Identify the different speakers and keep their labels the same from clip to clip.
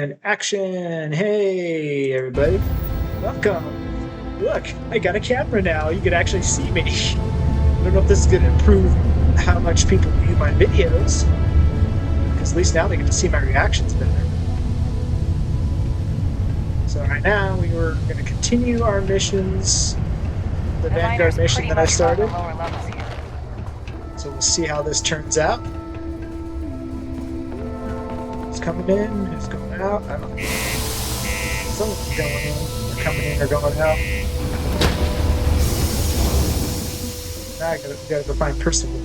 Speaker 1: And action! Hey, everybody. Welcome. Look, I got a camera now. You can actually see me. I don't know if this is going to improve how much people view my videos, because at least now they get to see my reactions better. So right now, we were going to continue our missions, the Vanguard mission that I started. So we'll see how this turns out. Who's coming in? Who's going out? I don't know. Someone's going in, or coming in, or going out. Now I gotta go find Percival.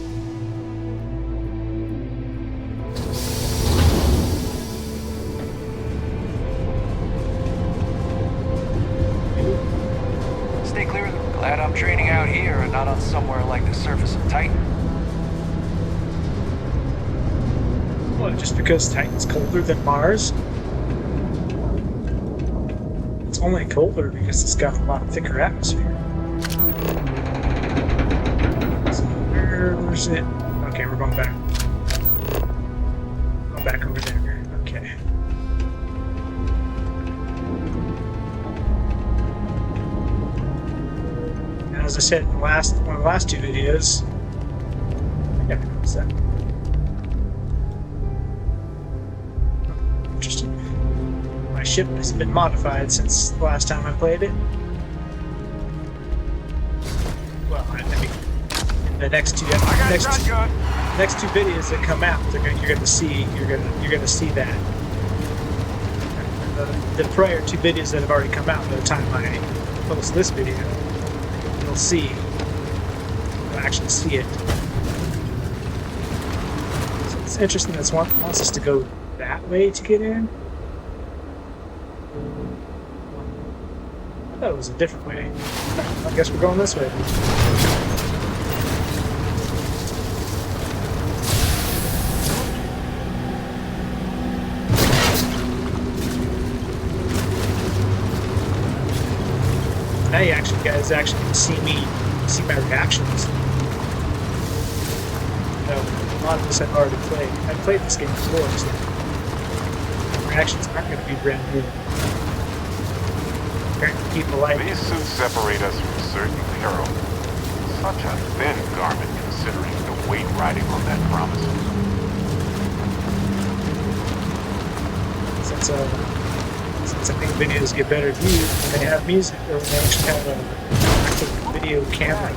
Speaker 2: Stay clear of them. Glad I'm training out here and not on somewhere like the surface of Titan.
Speaker 1: Well, just because Titan's colder than Mars? It's only colder because it's got a lot thicker atmosphere. So where's it? Okay, we're going back. Going back over there. Okay. And as I said in one of the last two videos, I never noticed that. Interesting. My ship has been modified since the last time I played it. Well, I mean, the next two videos that come out, you're gonna see that. The prior two videos that have already come out by the time I post this video, you'll actually see it. So it's interesting that it wants us to go that way to get in. I thought it was a different way. I guess we're going this way. Now you guys actually can see my reactions. No, a lot of this I've already played. I've played this game before, so my reactions aren't going to be brand new. Apparently people like
Speaker 3: these suits separate us from certain peril. Such a thin garment considering the weight riding on that promise.
Speaker 1: Since I think videos get better views when they have music, or when they actually have a video camera.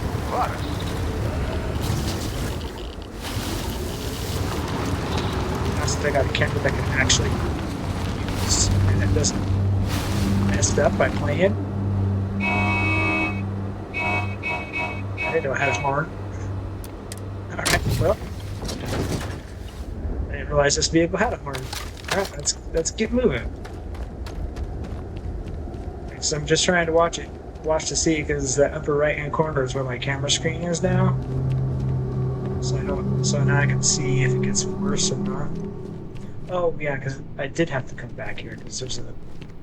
Speaker 1: Now since I got a camera that can actually use, and it doesn't mess up by playing. I didn't know I had a horn. Alright, well. I didn't realize this vehicle had a horn. Alright, let's get moving. So I'm just trying to watch to see, because the upper right hand corner is where my camera screen is now. So now I can see if it gets worse or not. Oh yeah, because I did have to come back here because there's a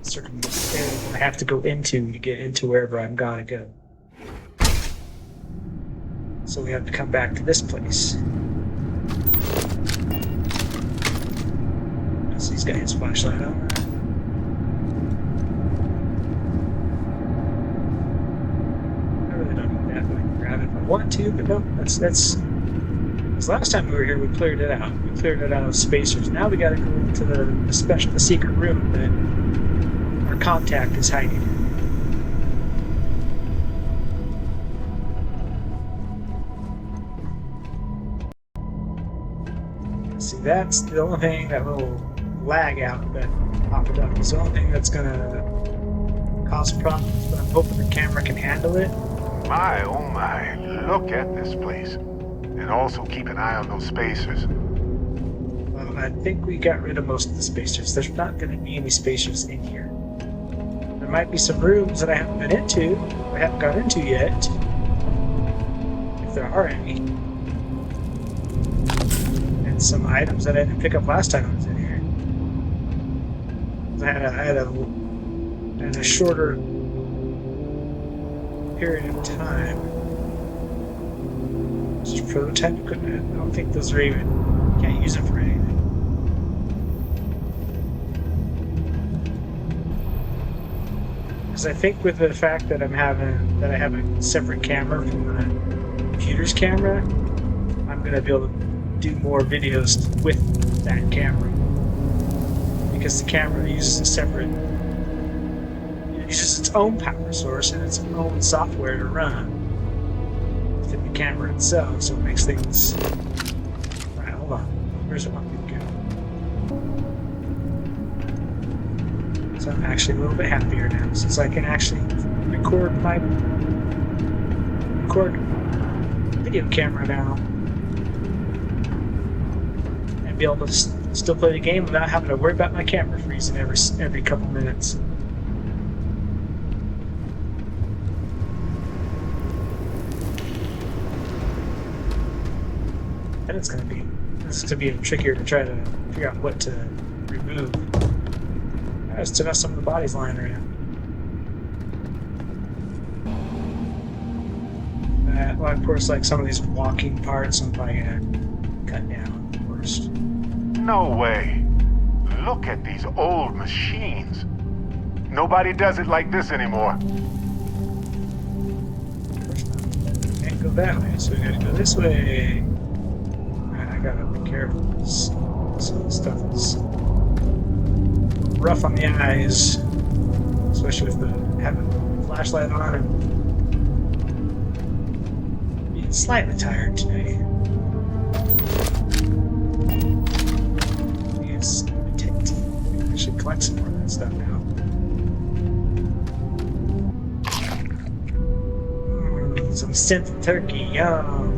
Speaker 1: certain area I have to go into to get into wherever I'm gotta go. So we have to come back to this place. So he's got his flashlight on. Want to, but no, that's because last time we were here we cleared it out. We cleared it out of spacers. Now we gotta go into the secret room that our contact is hiding. See, that's the only thing, that little lag out that popped up is the only thing that's gonna cause problems, but I'm hoping the camera can handle it.
Speaker 3: My, oh my, look at this place. And also keep an eye on those spacers.
Speaker 1: Well, I think we got rid of most of the spacers. There's not going to be any spacers in here. There might be some rooms that I haven't been into, I haven't got into yet. If there are any. And some items that I didn't pick up last time I was in here. I had a shorter period of time. Just prototype equipment. I don't think those are even. Can't use them for anything. Because I think with the fact that I have a separate camera from the computer's camera, I'm gonna be able to do more videos with that camera. Because the camera uses its own power source and its own software to run within the camera itself, so it makes things. Alright, hold on. Where's it want me to go? So I'm actually a little bit happier now, since I can actually record video camera now. And be able to still play the game without having to worry about my camera freezing every couple minutes. And this is gonna be even trickier to try to figure out what to remove. I just took out some of the bodies lying around. Well, of course, like some of these walking parts, I'm probably gonna cut down first.
Speaker 3: No way. Look at these old machines. Nobody does it like this anymore.
Speaker 1: Of course not. Can't go that way, so we gotta go this way. I gotta be careful. Some of the stuff is rough on the eyes, especially with having the flashlight on and being slightly tired today. Yes, I should collect some more of that stuff now. Some synth turkey, yum.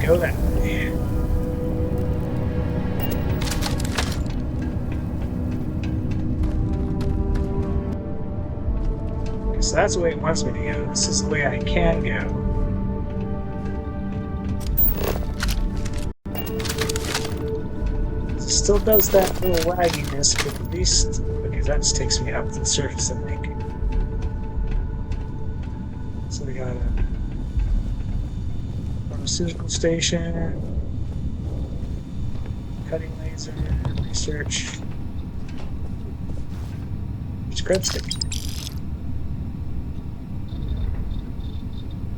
Speaker 1: Go that way. Okay, so that's the way it wants me to go. This is the way I can go. It still does that little lagginess, but at least because that just takes me up to the surface, I think. So we got a pharmaceutical station, cutting laser, research, scrub stick.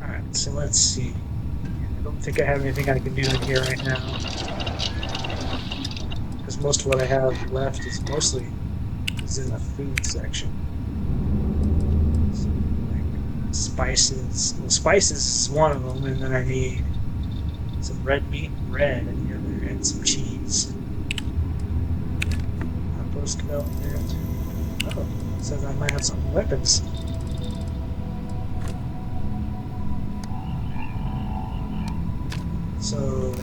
Speaker 1: Alright, so let's see. I don't think I have anything I can do in here right now. Because most of what I have left is mostly in the food section. So, like spices. Well, spices is one of them, and then I need some red meat and bread in the other, and some cheese. Outpost development. Oh, it says I might have some weapons. So,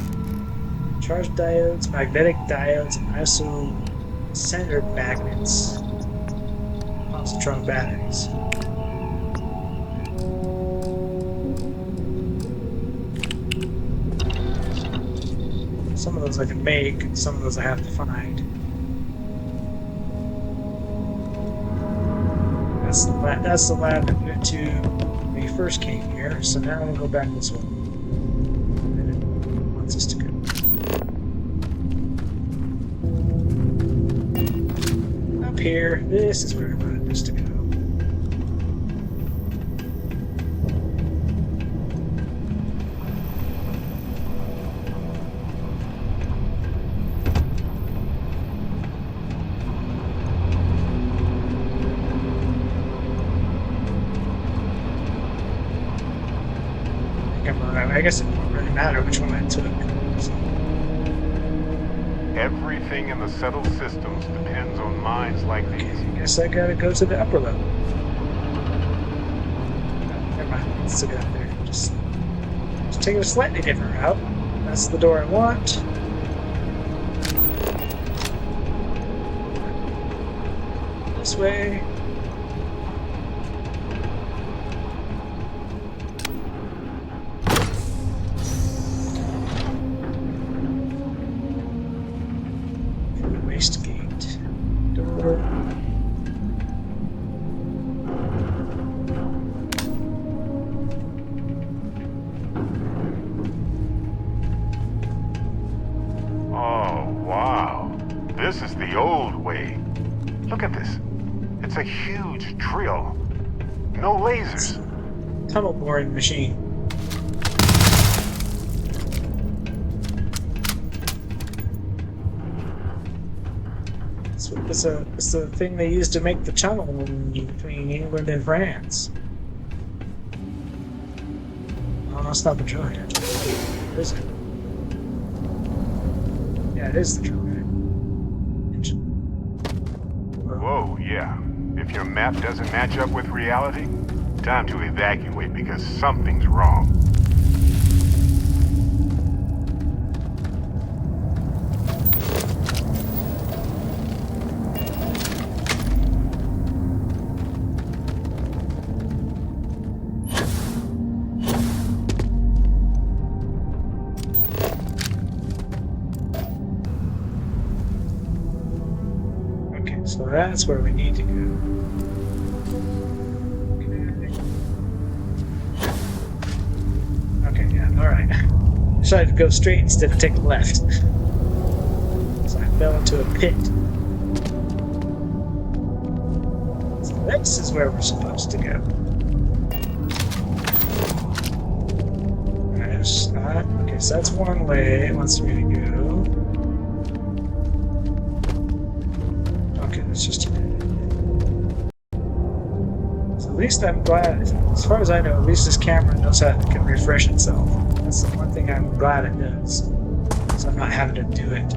Speaker 1: charged diodes, magnetic diodes, and also centered magnets, positron batteries. Some of those I can make, and some of those I have to find. That's the lab that we went to when we first came here, so now I'm going to go back this way. And it wants us to go. Up here, this is where I wanted us to go. I guess it won't really matter which one I took. So.
Speaker 3: Everything in the settled systems depends on minds like these.
Speaker 1: I guess I gotta go to the upper level. Never mind, let's still go up there. Just taking a slightly different route. That's the door I want. This way. Gate door.
Speaker 3: reality. Look at this. It's a huge drill. No lasers.
Speaker 1: Tunnel boring machine. It's the thing they used to make the tunnel between England and France. Oh, it's not the drill head. Is it? Yeah, it is the drill head. Engine.
Speaker 3: Whoa, yeah. If your map doesn't match up with reality, time to evacuate because something's wrong.
Speaker 1: So that's where we need to go. Okay, yeah, alright. Decided to go straight instead of take a left. So I fell into a pit. So this is where we're supposed to go. Okay, so that's one way it wants me to go. It's just a minute. So at least I'm glad, as far as I know, at least this camera knows how it can refresh itself. That's the one thing I'm glad it does. So I'm not having to do it.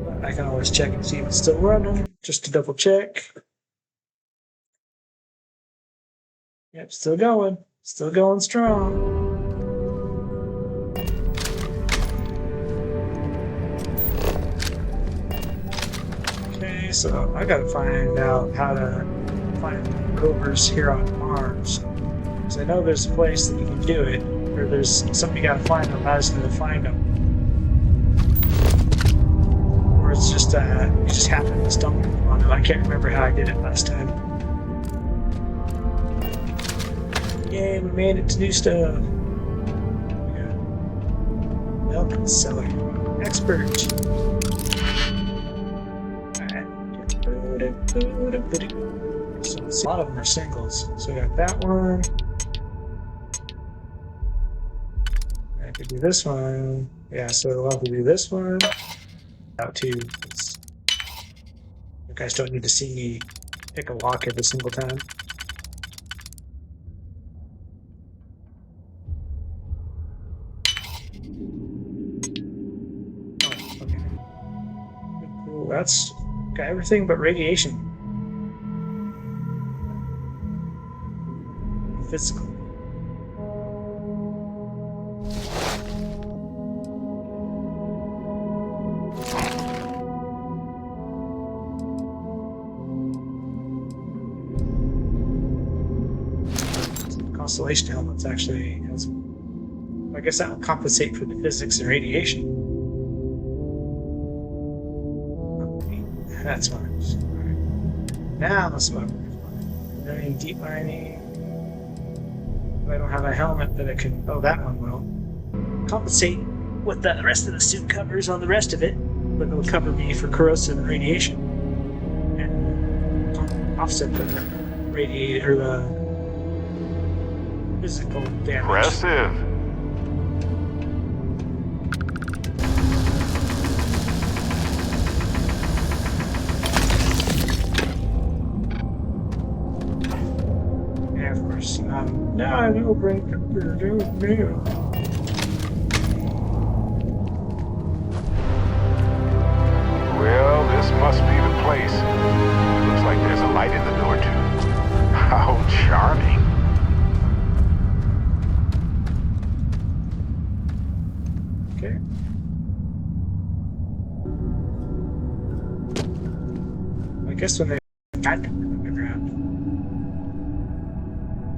Speaker 1: But I can always check and see if it's still running, just to double check. Yep, still going strong. So I gotta find out how to find rovers here on Mars. Because I know there's a place that you can do it, or there's something you gotta find them, I just need to find them. Or it's just, you just happen to stumble on it. I can't remember how I did it last time. Yay, we made it to do stuff. Yeah. Milk seller. Expert. So a lot of them are singles. So we got that one. I could do this one. Yeah, so we'll have to do this one. Out too. You guys don't need to see me pick a lock every single time. Oh, okay. Cool. That's got everything but radiation. Physical. Constellation helmets actually has. I guess that will compensate for the physics and radiation. That's fine. Right. Now let's move. Learning deep mining. I don't have a helmet that it can. Oh, that one will compensate what the rest of the suit covers on the rest of it, but it'll cover me for corrosive and radiation, and offset the radiate or the physical damage.
Speaker 3: Impressive.
Speaker 1: No, I will bring no.
Speaker 3: Well, this must be the place. Looks like there's a light in the door, too. How charming.
Speaker 1: Okay. I guess when they got underground.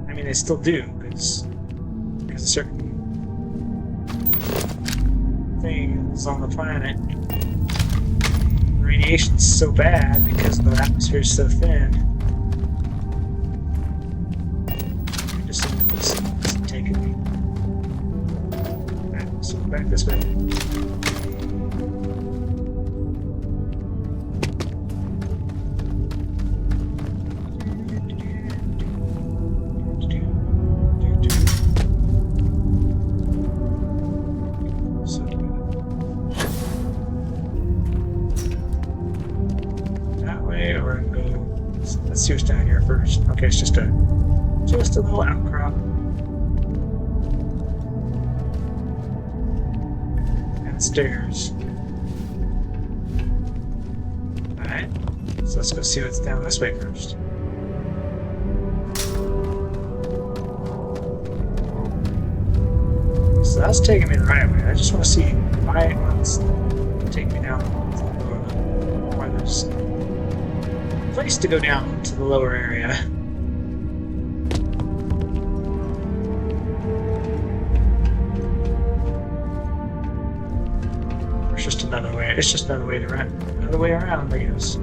Speaker 1: I mean, they still do, because a certain thing is on the planet. The radiation's so bad because the atmosphere is so thin. I just think it's taking me. So back this way. So, that way, or go. Let's see what's down here first. Okay, it's just a little outcrop. And stairs. Alright. So let's go see what's down this way first. So that's taking me the right way. I just want to see why it wants to take me down. Why there's a place to go down to the lower area. It's just another way. It's just another way to run. Another way around, I guess.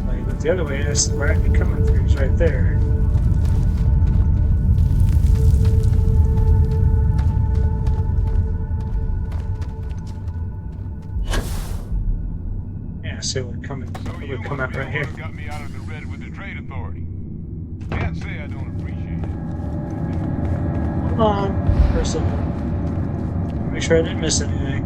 Speaker 1: Like the other way is where I'd be coming through. Is right there. Yeah, so we're coming. It would come out right here.
Speaker 3: Got me out of the red with the trade authority. Can't say I don't appreciate it.
Speaker 1: Hold on for a second. Make sure I didn't miss anything.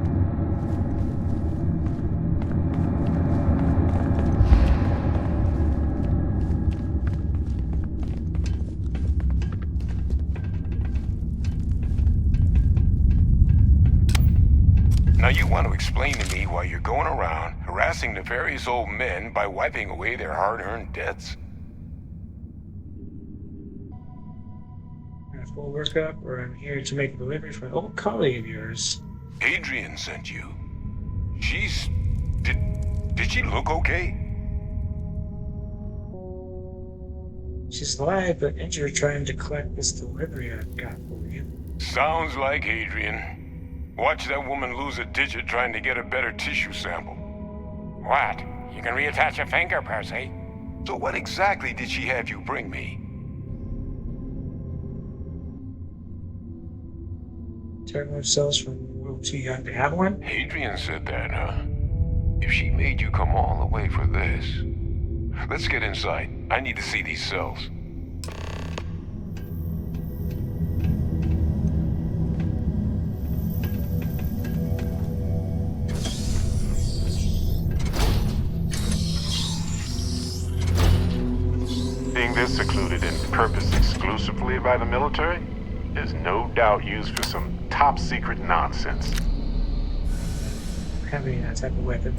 Speaker 3: Now you want to explain to me why you're going around harassing nefarious old men by wiping away their hard-earned debts?
Speaker 1: Full workup, or I'm here to make a delivery for an old colleague of yours.
Speaker 3: Adrian sent you. She's... Did she look okay?
Speaker 1: She's alive, but injured trying to collect this delivery I've got for you.
Speaker 3: Sounds like Adrian. Watch that woman lose a digit trying to get a better tissue sample.
Speaker 4: What? You can reattach a finger, Percy.
Speaker 3: So what exactly did she have you bring me?
Speaker 1: Terminal cells from World too young to have one?
Speaker 3: Adrian said that, huh? If she made you come all the way for this... Let's get inside. I need to see these cells. Being this secluded and purposed exclusively by the military is no doubt used for some top-secret nonsense.
Speaker 1: Having that type of weapon.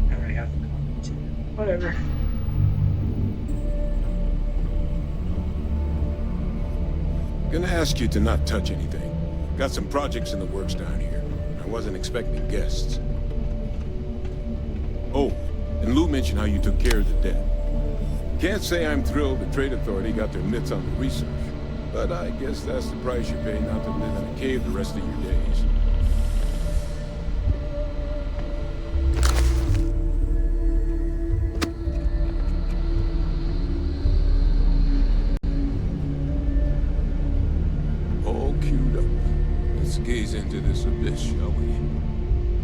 Speaker 1: I already have the comment too. Whatever.
Speaker 5: Gonna ask you to not touch anything. Got some projects in the works down here. I wasn't expecting guests. Oh, and Lou mentioned how you took care of the debt. Can't say I'm thrilled the Trade Authority got their mitts on the research, but I guess that's the price you pay not to live in a cave the rest of your days. All queued up. Let's gaze into this abyss, shall we?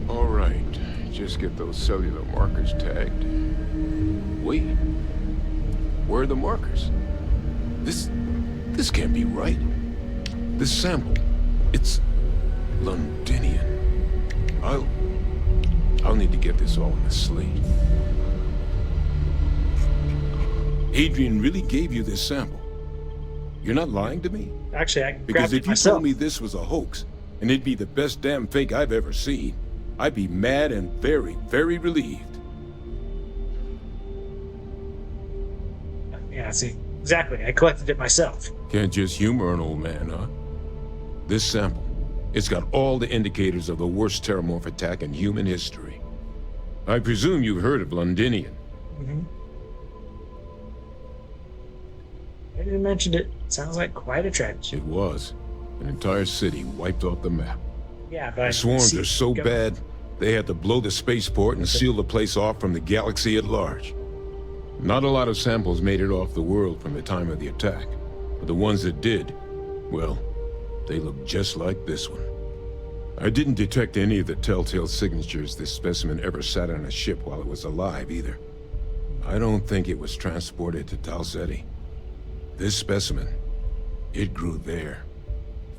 Speaker 5: All right, just get those cellular markers tagged. Wait. Where are the markers? This can't be right. This sample, it's Londinian. I'll need to get this all in a slate. Adrian really gave you this sample. You're not lying to me?
Speaker 1: Actually, I
Speaker 5: Because
Speaker 1: grabbed
Speaker 5: if
Speaker 1: it
Speaker 5: you
Speaker 1: myself.
Speaker 5: told me this was a hoax, and it'd be the best damn fake I've ever seen, I'd be mad and very, very relieved.
Speaker 1: Yeah, see, exactly. I collected it myself.
Speaker 5: Can't just humor an old man, huh? This sample, it's got all the indicators of the worst terramorph attack in human history. I presume you've heard of Londinian.
Speaker 1: Mm-hmm. I didn't mention it. Sounds like quite a tragedy.
Speaker 5: It was. An entire city wiped off the map.
Speaker 1: Yeah, but
Speaker 5: The swarms are so bad, They had to blow the spaceport and seal the place off from the galaxy at large. Not a lot of samples made it off the world from the time of the attack, but the ones that did, well, they look just like this one. I didn't detect any of the telltale signatures this specimen ever sat on a ship while it was alive, either. I don't think it was transported to Tal Ceti. This specimen, it grew there,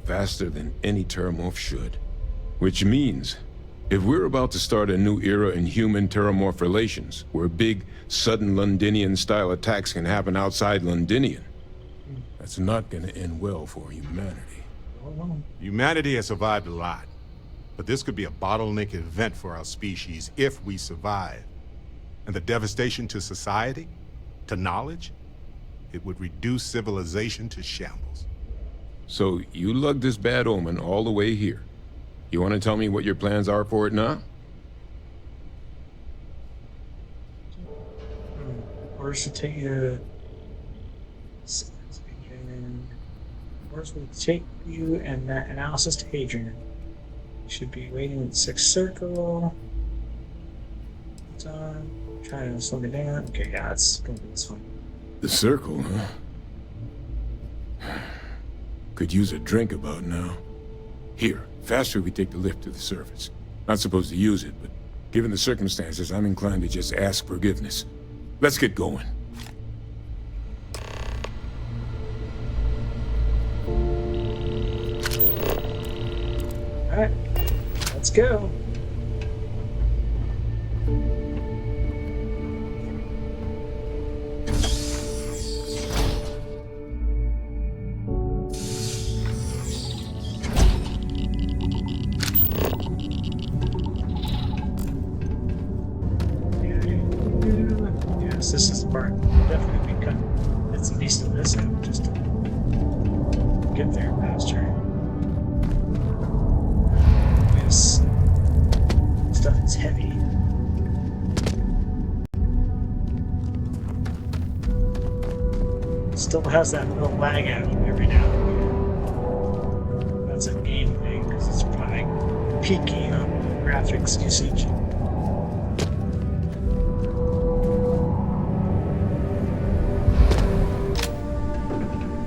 Speaker 5: faster than any terramorph should. Which means, if we're about to start a new era in human-terramorph relations, where big, sudden Londinian-style attacks can happen outside Londinian, that's not gonna end well for humanity.
Speaker 6: Humanity has survived a lot, but this could be a bottleneck event for our species if we survive. And the devastation to society, to knowledge, it would reduce civilization to shambles.
Speaker 5: So, you lugged this bad omen all the way here. You want to tell me what your plans are for it now?
Speaker 1: Where's to take you? Where's will take you and that analysis to Adrian? You should be waiting in the 6th circle. Time. Trying to slow me down. Okay, yeah, it's gonna be this one.
Speaker 5: The circle, huh? Could use a drink about now. Here, faster we take the lift to the surface. Not supposed to use it, but given the circumstances, I'm inclined to just ask forgiveness. Let's get going.
Speaker 1: Alright, let's go. Yes, this is the part. Definitely be cut. It's at least of this out just to get there faster. This stuff is heavy. Still has that little lag out every now and again. That's a game thing because it's probably peaky on graphics usage.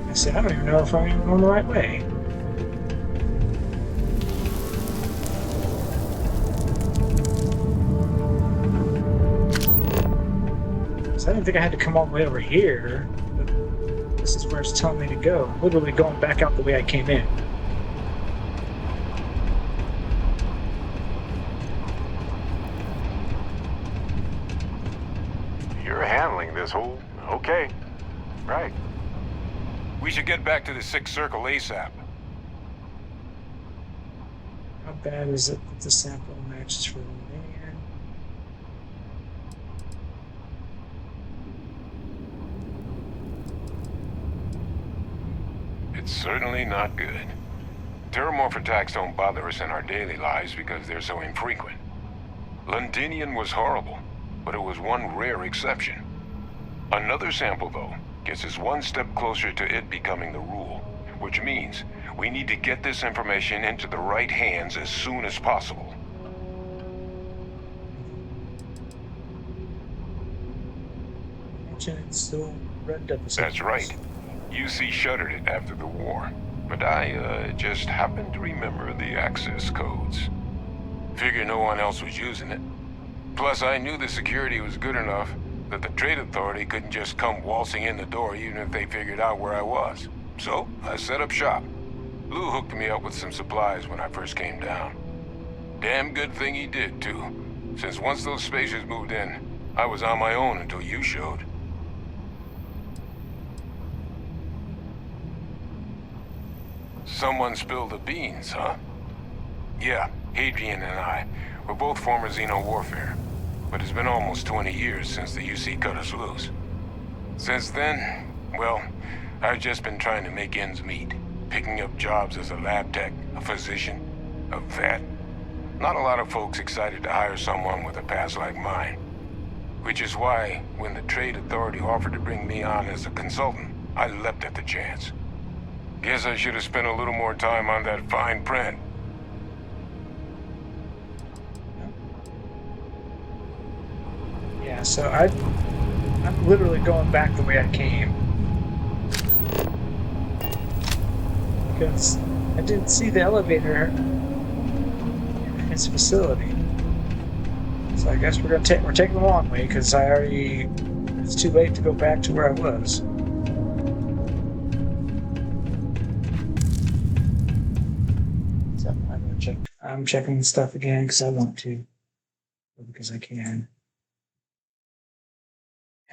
Speaker 1: I said, I don't even know if I'm even going the right way. So I didn't think I had to come all the way over here, but this is where it's telling me to go. I'm literally going back out the way I came in.
Speaker 3: You're handling this whole... Okay. Right.
Speaker 4: We should get back to the 6th circle ASAP.
Speaker 1: How bad is it that the sample matches for the man?
Speaker 5: It's certainly not good. Terramorph attacks don't bother us in our daily lives because they're so infrequent. Londinian was horrible, but it was one rare exception. Another sample, though, gets us one step closer to it becoming the rule, which means we need to get this information into the right hands as soon as possible.
Speaker 1: It's still red up.
Speaker 5: That's right. UC shuttered it after the war, but I just happened to remember the access codes. Figure no one else was using it. Plus, I knew the security was good enough that the Trade Authority couldn't just come waltzing in the door even if they figured out where I was. So, I set up shop. Lou hooked me up with some supplies when I first came down. Damn good thing he did, too, since once those spacers moved in, I was on my own until you showed. Someone spilled the beans, huh? Yeah, Hadrian and I were both former Xeno warfare, but it's been almost 20 years since the UC cut us loose. Since then, well, I've just been trying to make ends meet, picking up jobs as a lab tech, a physician, a vet. Not a lot of folks excited to hire someone with a past like mine. Which is why, when the Trade Authority offered to bring me on as a consultant, I leapt at the chance. Guess I should have spent a little more time on that fine print.
Speaker 1: Yeah, so I'm literally going back the way I came. Because I didn't see the elevator in his facility. So I guess we're taking the long way because it's too late to go back to where I was. So I'm checking the stuff again because I want to, or because I can.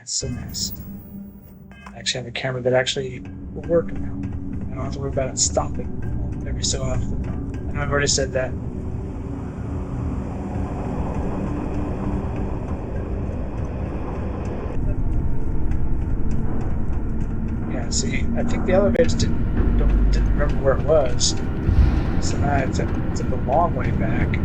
Speaker 1: It's so nice. I actually have a camera that actually will work now. I don't have to worry about it stopping every so often. I know I've already said that. Yeah, see, I think the elevators didn't remember where it was. So now I have to go a long way back.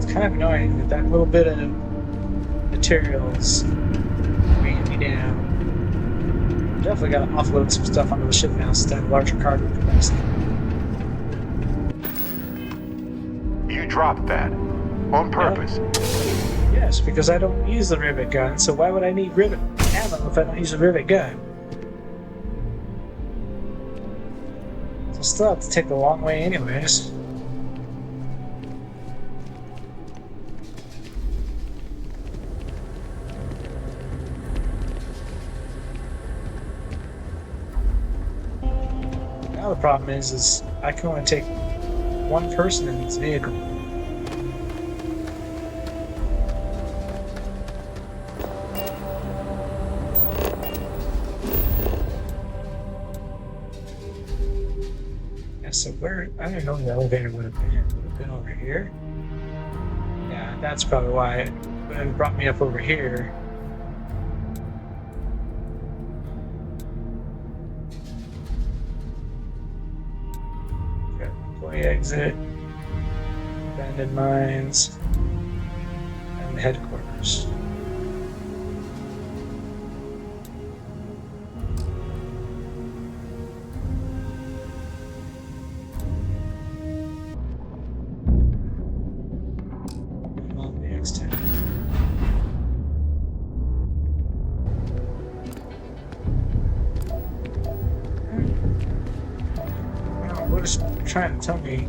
Speaker 1: Kind of annoying that little bit of materials weighing me down. Definitely got to offload some stuff onto the ship now since I have larger cargo capacity.
Speaker 3: You dropped that on purpose.
Speaker 1: Yes, because I don't use the rivet gun, so why would I need rivet ammo if I don't use a rivet gun? So I still have to take the long way anyways. Now the problem is I can only take one person in this vehicle. Yeah, so where, I don't know where the elevator would have been. It would have been over here. Yeah, that's probably why it would have brought me up over here. Exit, abandoned mines, and headquarters. On the X10. What is trying to tell me?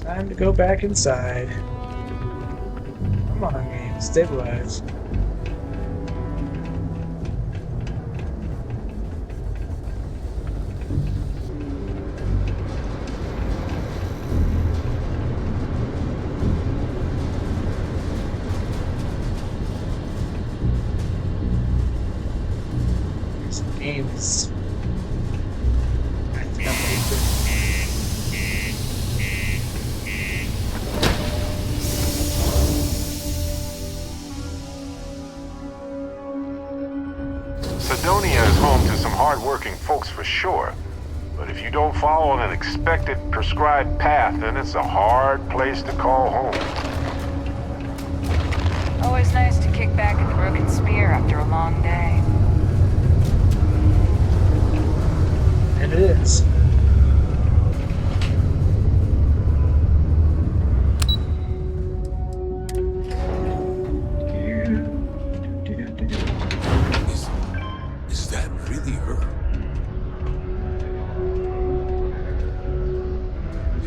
Speaker 1: Time to go back inside. Come on, game, stabilize. This game is. I think I'm
Speaker 3: Sidonia is home to some hard-working folks for sure. But if you don't follow an expected, prescribed path, then it's a hard place to call home.
Speaker 7: Always nice to kick back at the Broken Spear after a long day.
Speaker 1: And it is.
Speaker 5: Is that really her?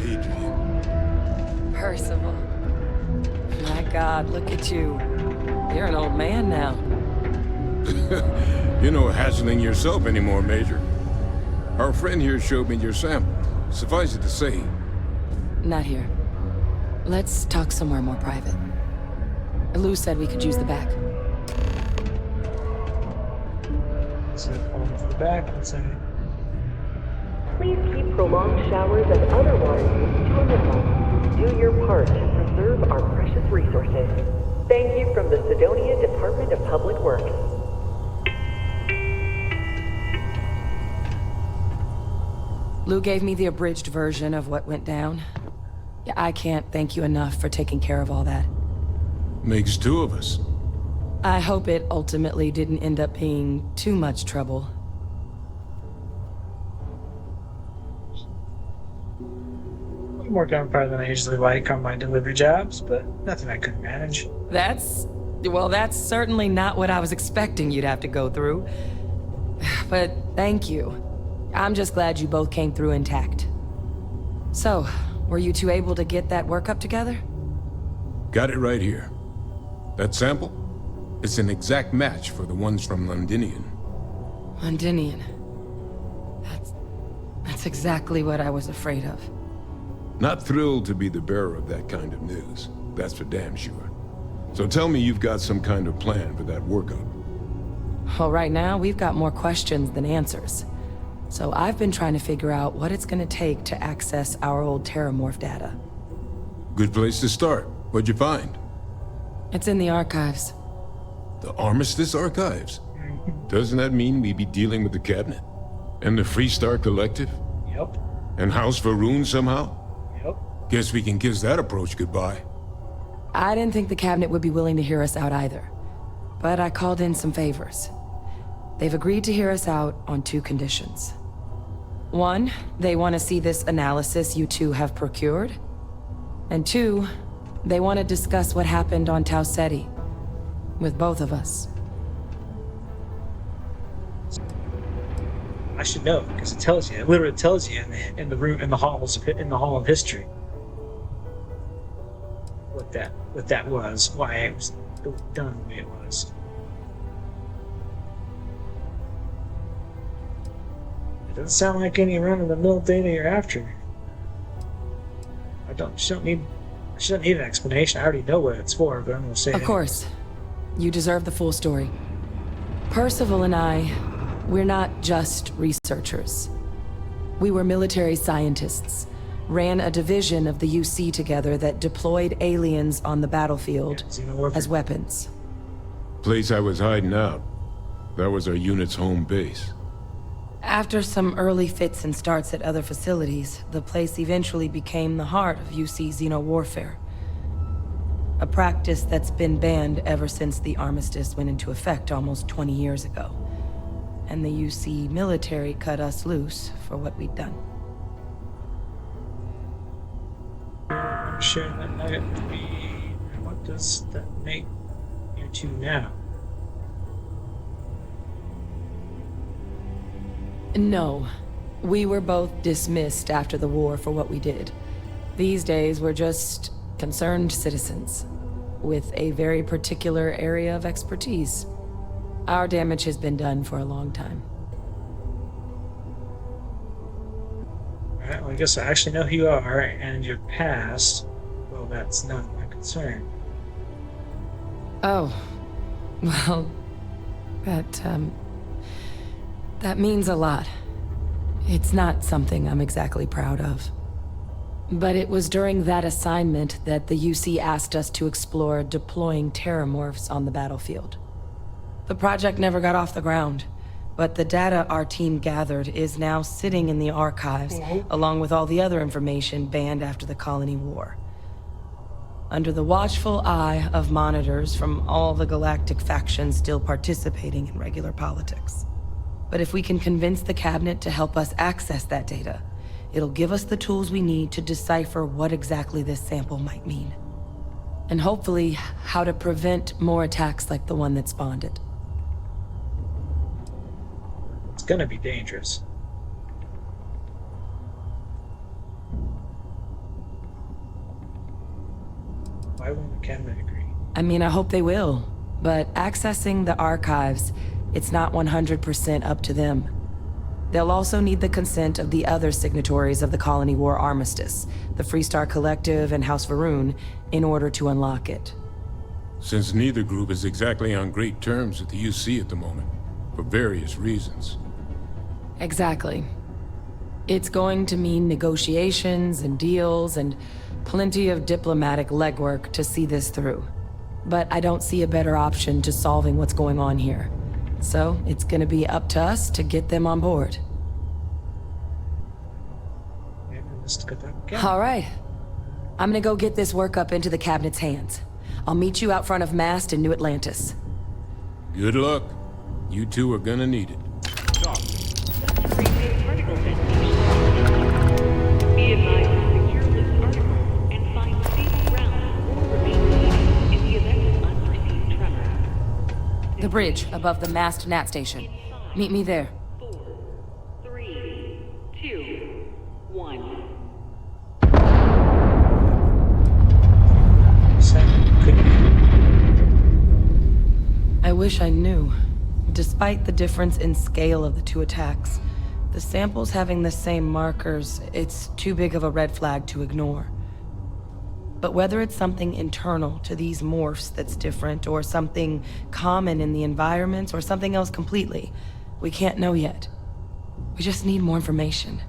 Speaker 5: Adrian.
Speaker 8: Percival. My God, look at you. You're an old man now.
Speaker 5: You're no hatchling yourself anymore, Major. Our friend here showed me your sample. Suffice it to say...
Speaker 8: Not here. Let's talk somewhere more private. Lou said we could use the back.
Speaker 1: So on to the back, let's say.
Speaker 9: Please keep prolonged showers and other water use tolerable. Do your part to preserve our precious resources. Thank you from the Sidonia Department of Public Works.
Speaker 8: Lou gave me the abridged version of what went down. Yeah, I can't thank you enough for taking care of all that.
Speaker 5: Makes two of us.
Speaker 8: I hope it ultimately didn't end up being too much trouble.
Speaker 1: More gunfire than I usually like on my delivery jobs, but nothing I couldn't manage.
Speaker 8: Well, that's certainly not what I was expecting you'd have to go through. But thank you. I'm just glad you both came through intact. So, were you two able to get that workup together?
Speaker 5: Got it right here. That sample? It's an exact match for the ones from Londinian.
Speaker 8: Londinian. That's exactly what I was afraid of.
Speaker 5: Not thrilled to be the bearer of that kind of news. That's for damn sure. So tell me you've got some kind of plan for that workup.
Speaker 8: Well, right now, we've got more questions than answers. So I've been trying to figure out what it's gonna take to access our old Terramorph data.
Speaker 5: Good place to start. What'd you find?
Speaker 8: It's in the archives.
Speaker 5: The Armistice Archives? Doesn't that mean we'd be dealing with the Cabinet? And the Freestar Collective?
Speaker 1: Yep.
Speaker 5: And House Varun somehow?
Speaker 1: Yep.
Speaker 5: Guess we can kiss that approach goodbye.
Speaker 8: I didn't think the Cabinet would be willing to hear us out either. But I called in some favors. They've agreed to hear us out on 2 conditions. 1, they want to see this analysis you two have procured. And 2, they want to discuss what happened on Tau Ceti. With both of us.
Speaker 1: I should know because it tells you. It literally tells you in the room in the hall of history what that was, why it was done the way it was. It doesn't sound like any run-of-the-mill data you're after. I shouldn't need an explanation. I already know what it's for, but I'm gonna say it.
Speaker 8: Of course. You deserve the full story. Percival and I, we're not just researchers. We were military scientists, ran a division of the UC together that deployed aliens on the battlefield as weapons.
Speaker 5: Place I was hiding out. That was our unit's home base.
Speaker 8: After some early fits and starts at other facilities, the place eventually became the heart of UC xeno-warfare. A practice that's been banned ever since the armistice went into effect almost 20 years ago. And the UC military cut us loose for what we'd done.
Speaker 1: Share that nugget with me. What does that make you two now?
Speaker 8: No. We were both dismissed after the war for what we did. These days, we're just concerned citizens with a very particular area of expertise. Our damage has been done for a long time.
Speaker 1: Alright, well I guess I actually know who you are, and your past, well that's not my concern.
Speaker 8: Oh. Well, that means a lot. It's not something I'm exactly proud of. But it was during that assignment that the UC asked us to explore deploying terramorphs on the battlefield. The project never got off the ground, but the data our team gathered is now sitting in the archives, along with all the other information banned after the Colony War. Under the watchful eye of monitors from all the galactic factions still participating in regular politics. But if we can convince the Cabinet to help us access that data, it'll give us the tools we need to decipher what exactly this sample might mean. And hopefully, how to prevent more attacks like the one that spawned it.
Speaker 1: It's gonna be dangerous. Why won't the Cabinet agree?
Speaker 8: I mean, I hope they will. But accessing the archives, it's not 100% up to them. They'll also need the consent of the other signatories of the Colony War Armistice, the Freestar Collective and House Varun, in order to unlock it.
Speaker 5: Since neither group is exactly on great terms with the UC at the moment, for various reasons.
Speaker 8: Exactly. It's going to mean negotiations and deals and plenty of diplomatic legwork to see this through. But I don't see a better option to solving what's going on here. So it's gonna be up to us to get them on board.
Speaker 1: Let's get that again.
Speaker 8: All right. I'm gonna go get this work up into the cabinet's hands. I'll meet you out front of Mast in New Atlantis.
Speaker 5: Good luck. You two are gonna need it.
Speaker 9: Be advised to secure this article and find safe ground or remain seated in the event of unforeseen tremor.
Speaker 8: The bridge above the Mast Nat station. Meet me there.
Speaker 9: 4, 3, 2, 1.
Speaker 8: I wish I knew. Despite the difference in scale of the two attacks, the samples having the same markers, it's too big of a red flag to ignore. But whether it's something internal to these morphs that's different, or something common in the environment, or something else completely, we can't know yet. We just need more information.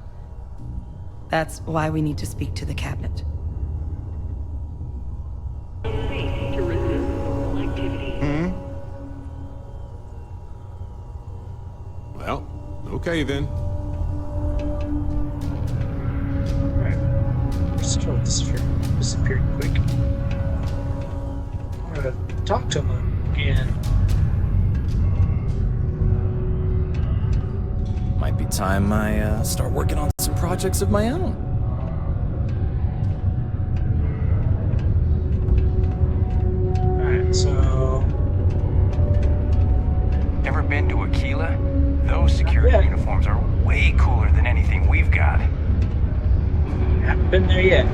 Speaker 8: That's why we need to speak to the cabinet.
Speaker 9: Safe to resume normal activity.
Speaker 6: Well, okay then.
Speaker 1: Alright. Still disappeared quick. I'm gonna talk to him again.
Speaker 10: Might be time I start working on some projects of my own.
Speaker 1: Alright, so...
Speaker 2: Ever been to Aquila? Those security uniforms are way cooler than anything we've got.
Speaker 1: Haven't been there yet.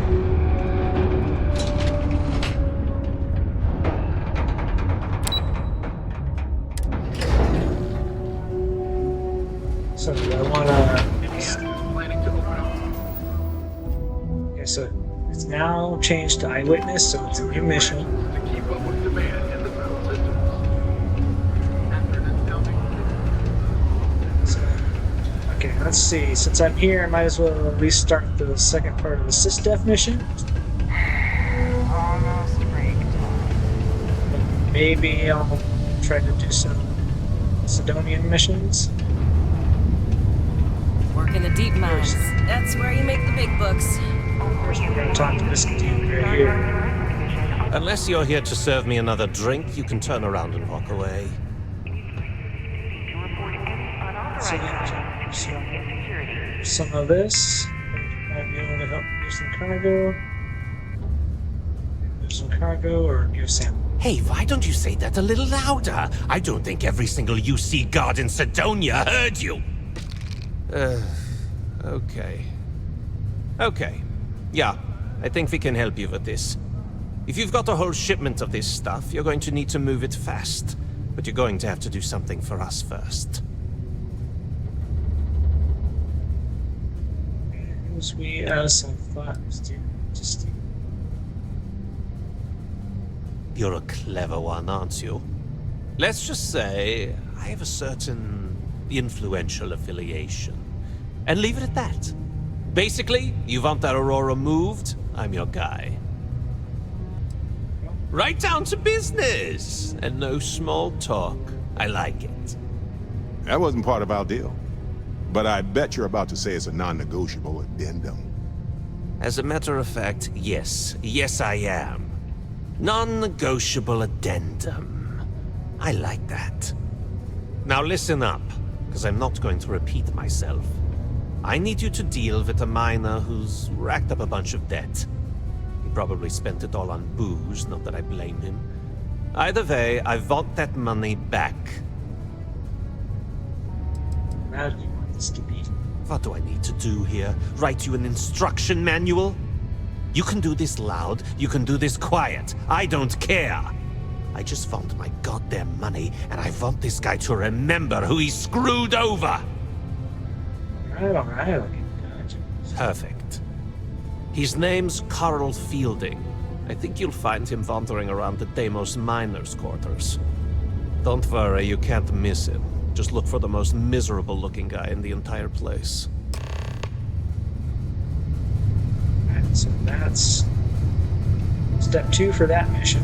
Speaker 1: So do I wanna... Okay, so it's now changed to Eyewitness, so it's a new mission. Okay, let's see. Since I'm here, I might as well restart the second part of the SysDef mission.
Speaker 7: Almost break.
Speaker 1: Maybe I'll try to do some Sidonian missions.
Speaker 8: Work in the deep mines. That's where you make the big bucks.
Speaker 1: First, we're gonna talk to this dude right here.
Speaker 11: Unless you're here to serve me another drink, you can turn around and walk away.
Speaker 1: So, some of this might be able to help give some cargo. Give some cargo or give sample.
Speaker 11: Hey, why don't you say that a little louder? I don't think every single UC guard in Sidonia heard you. Okay. Okay. Yeah, I think we can help you with this. If you've got a whole shipment of this stuff, you're going to need to move it fast. But you're going to have to do something for us first.
Speaker 1: We as I thought just
Speaker 11: You're a clever one, aren't you? Let's just say I have a certain influential affiliation. And leave it at that. Basically, you want that Aurora moved, I'm your guy. Right down to business! And no small talk. I like it.
Speaker 6: That wasn't part of our deal. But I bet you're about to say it's a non-negotiable addendum.
Speaker 11: As a matter of fact, yes. Yes, I am. Non-negotiable addendum. I like that. Now listen up, because I'm not going to repeat myself. I need you to deal with a miner who's racked up a bunch of debt. He probably spent it all on booze, not that I blame him. Either way, I want that money back.
Speaker 1: how do you want this to be?
Speaker 11: What do I need to do here? Write you an instruction manual? You can do this loud, you can do this quiet. I don't care. I just want my goddamn money, and I want this guy to remember who he screwed over.
Speaker 1: Alright, gotcha.
Speaker 11: Perfect. His name's Carl Fielding. I think you'll find him wandering around the Deimos miners' quarters. Don't worry, you can't miss him. Just look for the most miserable-looking guy in the entire place.
Speaker 1: Alright, so that's step 2 for that mission.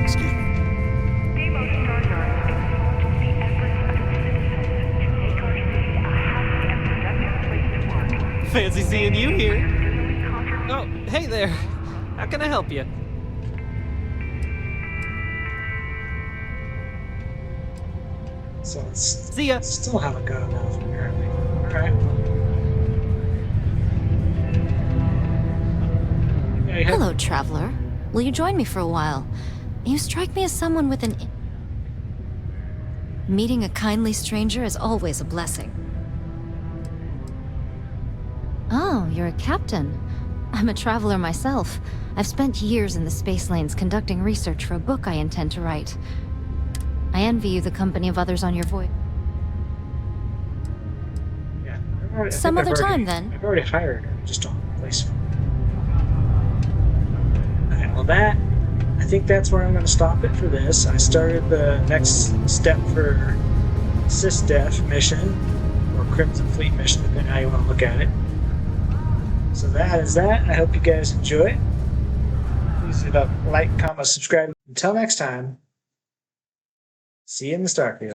Speaker 10: Excuse me.
Speaker 9: Deimos Starguard exalt the efforts of its citizens to make our city a happy and
Speaker 12: Fancy seeing you here. Oh, hey there. How can I help you?
Speaker 1: So it's
Speaker 12: See ya.
Speaker 1: still haven't got enough, apparently. Alright. Okay,
Speaker 13: Hello, traveler. Will you join me for a while? You strike me as someone with an... Meeting a kindly stranger is always a blessing. Oh, you're a captain. I'm a traveler myself. I've spent years in the space lanes conducting research for a book I intend to write. I envy you the company of others on your voyage.
Speaker 1: Yeah.
Speaker 13: Some other time, then.
Speaker 1: I've already hired her, just don't replace her. Alright, well I think that's where I'm going to stop it for this. I started the next step for SysDef mission, or Crimson Fleet mission, depending on how you want to look at it. So that is that. I hope you guys enjoy. Please hit up like, comment, subscribe. Until next time, see you in the Starfield.